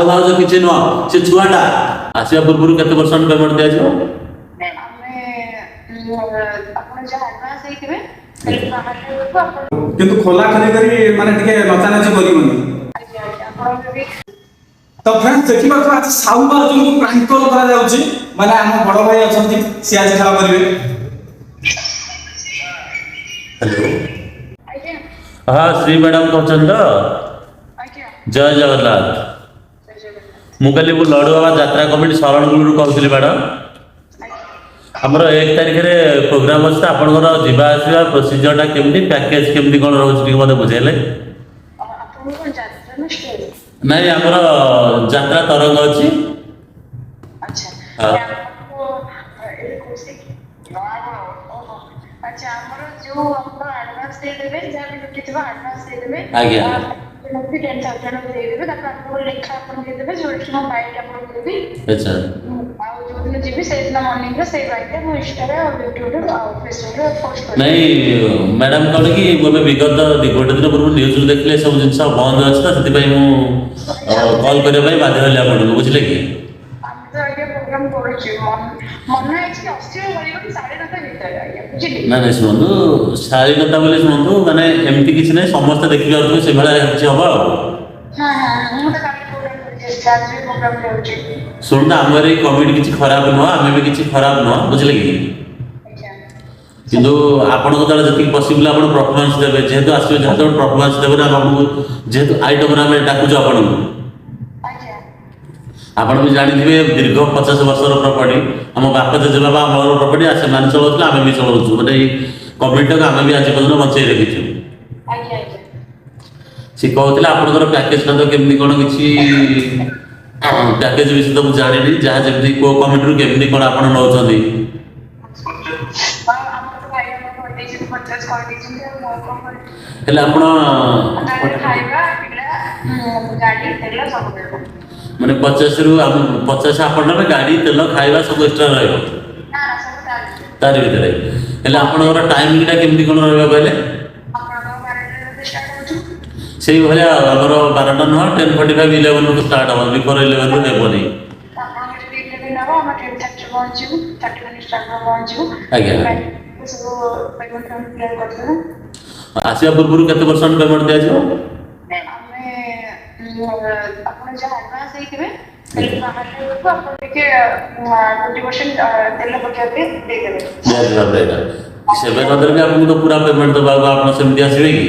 साहु भाज किसी नुह से छुआटा आसवा पूर्व केते परसेंट पेमेंट दिया जाओ किंतु खोला खोली करी माने टिके नचानाची करिवनी तो फ्रेंड्स देखिबा तो आज साहु भाज को प्रैंक कॉल करा जाउची माने हम बड़ भाई अछंती से आज खेला करिवे हेलो हाँ श्री मैडम कहते जय जगन्नाथ मुझे लड़ू बाबा यात्रा कमिटी शरणगुरु कहती मैडम आमर 1 तारिख रे प्रोग्राम अच्छे आपंकर जावा आसवा प्रोसीजरटा केमती पैकेज केमती कौन रोचे मत बुझेले नहीं आमर यात्रा तरंग अच्छी आज्ञा अच्छा नहीं मैडम कौन कि विगत गोटे दिन पूर्व न्यूज देखले सब जिन बंद अच्छे से कॉल करने बाध्य हेल्ले आपको बुझे कि ना नहीं शुणु शालीनता बोले शुणु माने एमती किसी नहीं समस्त देखि पारथि से भला किछि हबा शुणु आमर ये कमिटी किछि खराब नुह आम भी किछि खराब नुह बुझले कि किंतु आपण को द्वारा जति पॉसिबल आपण परफॉर्मेंस देबे जेहेतु आसबे जहां परफॉर्मेंस देबे ना आपको जेहेतु आइटम रे डाकु जो आपण भी जानिथिबे दीर्घ 50 वर्षर प्रॉपर्टी हम बापा जे बाबा हमर प्रॉपर्टी आसे मान चलौतला आमे भी चलौछु माने कमिटी को आमे भी आज पर्यंत बचाई रखिछु सी कहतला आपनकर पैकेज ना तो केमनी कोन किछि पैकेज विषय तो जानि नहीं जहां जेमनी को कमिटी रो केमनी कोन आपण नौछथि हेले आपण माने 50 रु 50 आपण में गाड़ी तेल खाइबा सब एक्स्ट्रा रहबो तार भीतर हेले आपनकर टाइम किटा केमती कोन रहबा कहले सेही भलिया हमर 12टा न 10:45 11 को स्टार्ट हो बिफोर 11 को देबो नहीं आज्ञा आसिया पूर्व केते परसेंट पेमेंट दिया जाओ सेवन हजार भी आपको तो पूरा पेमेंट दबा आप सेमती आसवे कि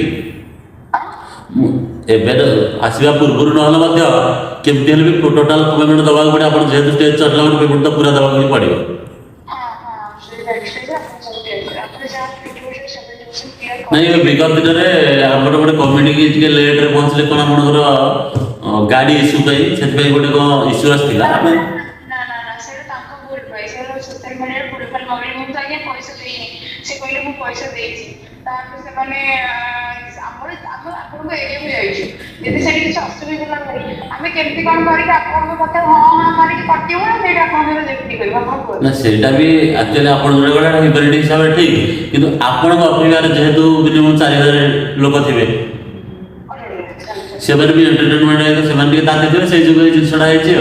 आसवा पूर्व ना केमती भी टोटाल पेमेंट दबा पड़े आप जेहतु स्टेज चढ़ला पेमेंट तो पूरा दबा पड़ो नहीं विगत दिन में आमर गोटे कमिटी की लेट रे पहुँचले कौन आपंकर गाड़ी इश्यू से गोटे कौन इश्यू आसाला ना सेटा भी एक्चुअली आपण गोटा हिबरिटी हिसाब से ठीक किंतु आपण परिवार जेहेतु मिनिमम 4000 लोक थिबे सेवन भी एंटरटेनमेंट है तो सेवन के ताते थे से जुगे जिनसडा है जे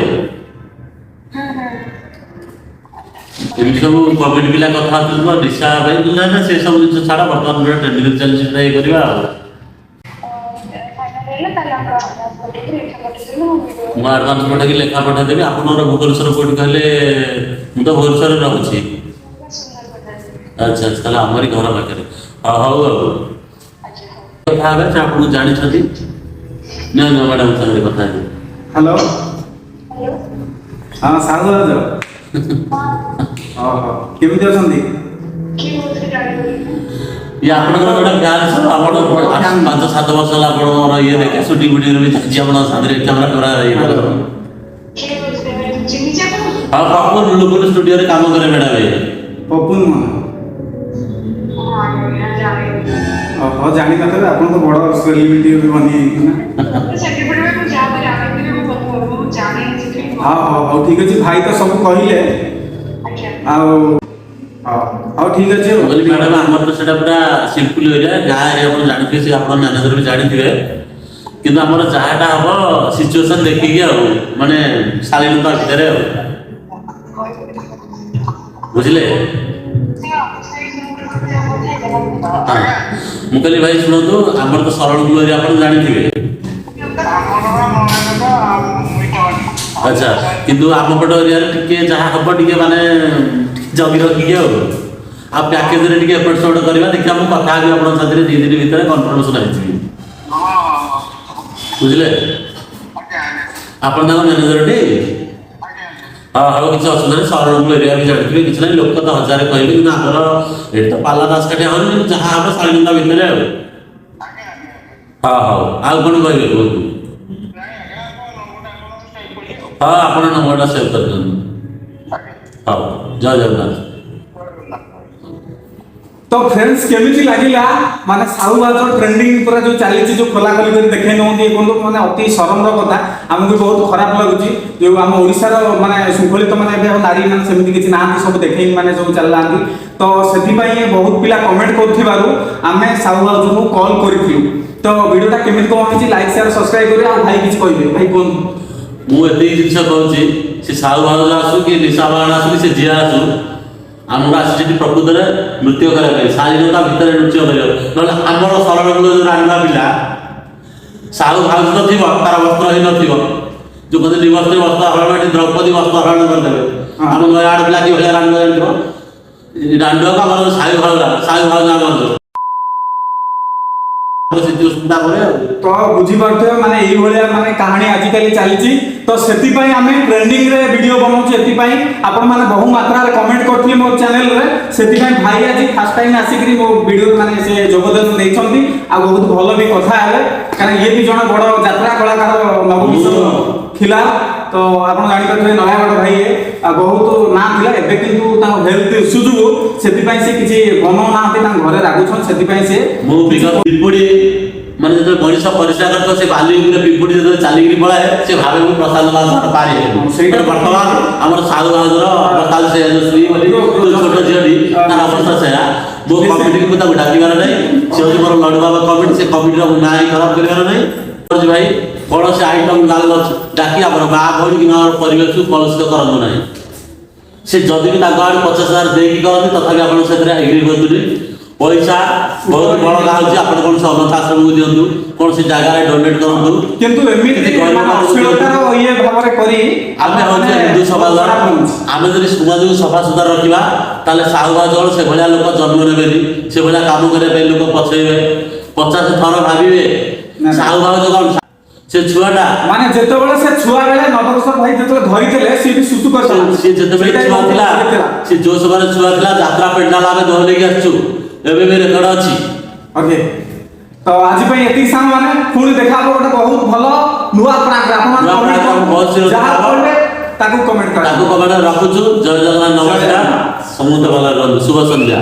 एमि सब कोविड पिला कथा तो दिशा भाई ना ना से सब जिन छाड़ा वर्तमान में ट्रेंडिंग चल छी नहीं करबा मु एडवांस पठा की लेखा पठा देबी आपनर भुवनेश्वर कोड कहले मु तो भुवनेश्वर रहउची अच्छा चला हमरी घर पाखे हां हां कथा है से आपन जानि छथि ना ना मैडम संगे कथा है हेलो हां साहु राज हां हां केमति अछंती ये आपनकर गोटा ख्याल छ आपण 5-7 वर्ष ला आपण ये देखे शूटिंग वीडियो में जी आपण सादरे कैमरा कैमरा ये हां पप्पू लुगुल स्टूडियो रे काम करे मैडम ये पप्पू हां जानि न त आपण तो बड़ सेलिब्रिटी भी बनी ना सेलिब्रिटी में जा पर आवे में पप्पू जानि हां हां ठीक अछि भाई तो सब कहिले अच्छा हां ठीक अछि बोली मैडम हमर तो सेटा पूरा सिंपल हो जाए गाय रे आपण जानि से आपण मैनेजर भी जानि थिबे କିନ୍ତୁ ଆମର ଯାହାଟା ହବ ସିଚୁଏସନ୍ ଦେଖିକି ଆଉ ମାନେ ଶାଳୀନତା ଭିତରେ ଆଉ ବୁଝିଲେ। ହଁ ମୁଁ କହିଲି ଭାଇ ଶୁଣନ୍ତୁ, ଆମର ତ ଶରଣ କୁଳ ଏରିଆ ଆପଣ ଜାଣିଥିବେ। ଆଚ୍ଛା, କିନ୍ତୁ ଆମ ପଟ ଏରିଆରେ ଟିକେ ଯାହା ହବ ଟିକେ ମାନେ ଜଗି ରଖିକି ଆଉ ପ୍ୟାକେଜରେ ଟିକେ ଏପଟ ସେପଟ କରିବା। ଦେଖିବା ମୁଁ କଥା ହେବି ଆପଣଙ୍କ ସାଥିରେ 2 ଦିନ ଭିତରେ କନଫର୍ମେସନ୍ ହେଇଯିବି। ବୁଝିଲେ, ଆପଣ ତାଙ୍କ ମ୍ୟାନେଜରଟି? ହଁ ହଉ, କିଛି ଅସୁବିଧା ନାହିଁ। ଶରଣକୁଳ ଏରିଆ ବି ଜାଣିଥିବେ, କିଛି ନାହିଁ। ଲୋକ ତ ହଜାରେ କହିବେ, କିନ୍ତୁ ଆମର ଏଠି ତ ପାଲା ଦାସ କାଟିଆ ହଉନି, କିନ୍ତୁ ଯାହା ହବ ଶାଳୀନତା ଭିତରେ ଆଉ। ହଁ ହଉ, ଆଉ କ'ଣ କହିବେ କୁହନ୍ତୁ? ହଁ, ଆପଣ ନମ୍ବରଟା ସେଭ୍ କରିଦିଅନ୍ତୁ। ହଉ, ଜୟ ଜଗନ୍ନାଥ। तो फ्रेंड्स केमिति लागिला माने साहू बाजार ट्रेंडिंग पूरा जो चली जो खोला खोली कर देखे नौंदी कोन माने अति शरमर कथा हमको बहुत खराब लागुची जो हम ओडिसा रो माने शृंखलित माने बे नारी माने सेमिति किछि नांती सब देखे माने सब चललांती तो सेति पई बहुत पिला कमेंट करथिबारु आमे साहू बाजार को कॉल करिथिलु तो वीडियोटा केमिति को होइछि लाइक शेयर सब्सक्राइब करियो आ भाई किछि कहबे भाई कोन मु एति जिंस कहूची से साहू बाजार आसु कि निशा बाजार आसु से जिया आसु आमर आसी प्रकृत में नृत्य करने शालीनता भितर नृत्य कर आमर शरणकुल जो रांधा पिला साहू भाव नथी तार वस्त्र ही नथी जो कहते निवस्त्र वस्त्र हरण द्रौपदी वस्त्र हरण करदे आम नयागढ़ पिला कि भाई रांधा जान रांधा का आम साहू भाव आम तो बुझी पारथे माने एई भलिया माने कहानी आजिकली चलीची तो सेति पई आमे ट्रेंडिंग रे वीडियो बनाउची एति पई आपण माने बहु मात्रा रे कमेंट करथि मो चैनल रे सेति पई भाई आज फर्स्ट टाइम आसीकरी मो वीडियो माने से योगदान दैछंती आ बहुत भलो भी कथा आले कारण ये भी जण बड़ यात्रा कलाकार नवकिशोर खिला तो आपण जानि पारथे नयागढ़ भाई बहुत ना थिला एबे किंतु ता हेल्थ इश्यू जो सेति पई से किछि बनो नाते ता घरे रागुछन सेति पई से मो पिपुडी माने जब मनीष परिचय करतो से बाली उपरे पिपुडी जब चालीगिरी पळाए से भाबे मु प्रसाद बाजार पारी हे सेटा वर्तमान हमर साधु बाजार प्रसाद से श्री बोली छोटो जियडी तार अवस्था से मो कमिटी को ता डाकिबार नै से होय मोर लडू बाबा कमिटी से कमिटी रो नाई खराब करबार नै और भाई कोन से आइटम लाल डाकी हमर बा भोडी कि हमर परिवेश को कलुषित करनो नै से जदी भी ताको 50,000 देकी करते तथापि आपण सेतरे एग्री करतुनी पैसा बहुत बड़ गाँव अछि आपण कोन से अनाथ आश्रम को दियंतु कोन से जगह रे डोनेट करंतु किंतु एमिति अश्लीलतार ये भाବରେ करी आमे होचे हिंदू सभादार आमे जदि समाज को सफा सुधार रखिबा ताले साहू बाजार से भलिया लोक जन्म नेबेनी से भलिया काम करे पे लोक पछेइबे 50 थर भाबिबे साहू बाजार से छुआटा माने जेते बेले से छुआ बेले नवकिशोर भाई जेते धरितले से भी सुसु करथला से जेते बेले छुआ थिला से जो सबारे छुआ थिला यात्रा पेंडाल आमे धोले के आछु एबे भी रेकर्ड अछि ओके तो आज पई एति साम माने पुणी देखाबो गोटे बहुत भलो नुवा प्रोग्राम आपण बहुत से जहा बोलबे ताकू कमेंट रखुछु। जय जगन्नाथ, नमस्कार। समूह भला शुभ संध्या।